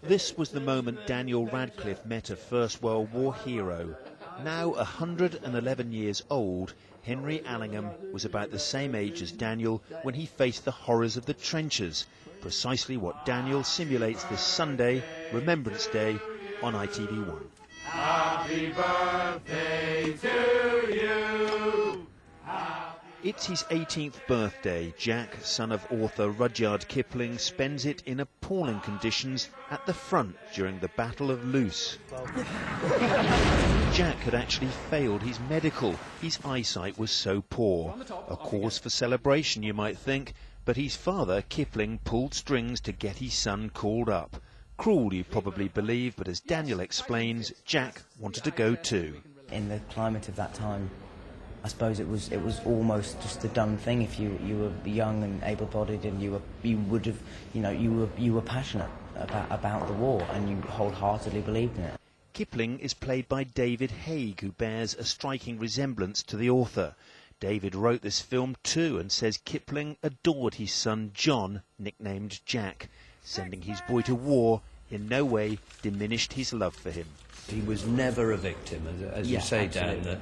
This was the moment Daniel Radcliffe met a First World War hero. Now 111 years old, Henry Allingham was about the same age as Daniel when he faced the horrors of the trenches, precisely what Daniel simulates this Sunday, Remembrance Day, on ITV1. Happy birthday to you! It's his 18th birthday. Jack, son of author Rudyard Kipling, spends it in appalling conditions at the front during the Battle of Loos. Jack had actually failed his medical. His eyesight was so poor. A cause for celebration, you might think, but his father, Kipling, pulled strings to get his son called up. Cruel, you probably believe, but as Daniel explains, Jack wanted to go too. In the climate of that time, I suppose it was almost just a done thing. If you were young and able-bodied, and you were passionate about the war, and you wholeheartedly believed in it. Kipling is played by David Haig, who bears a striking resemblance to the author. David wrote this film too and says Kipling adored his son John, nicknamed Jack. Sending his boy to war in no way diminished his love for him. He was never a victim, as you say, Dan. That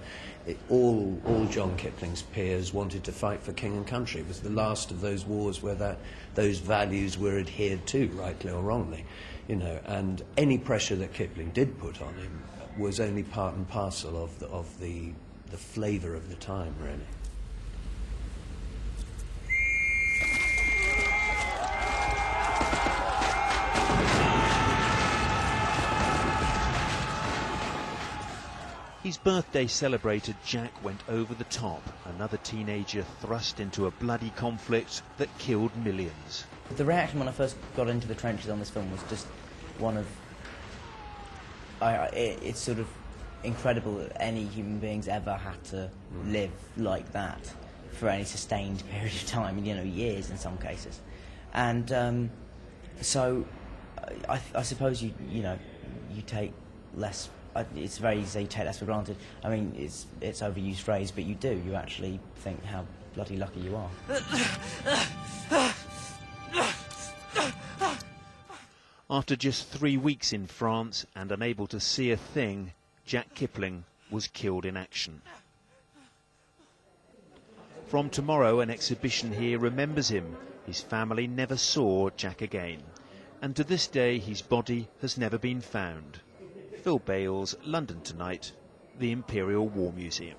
all John Kipling's peers wanted to fight for king and country. It was the last of those wars where those values were adhered to, rightly or wrongly, And any pressure that Kipling did put on him was only part and parcel of the flavour of the time, really. His birthday celebrated, Jack went over the top. Another teenager thrust into a bloody conflict that killed millions. The reaction when I first got into the trenches on this film was just one of... it's sort of incredible that any human beings ever had to live like that for any sustained period of time, years in some cases. And so I suppose you take less... It's very easy to take less for granted. I mean, it's overused phrase, but you do. You actually think how bloody lucky you are. After just 3 weeks in France and unable to see a thing, Jack Kipling was killed in action. From tomorrow, an exhibition here remembers him. His family never saw Jack again. And to this day, his body has never been found. Phil Bales, London Tonight, the Imperial War Museum.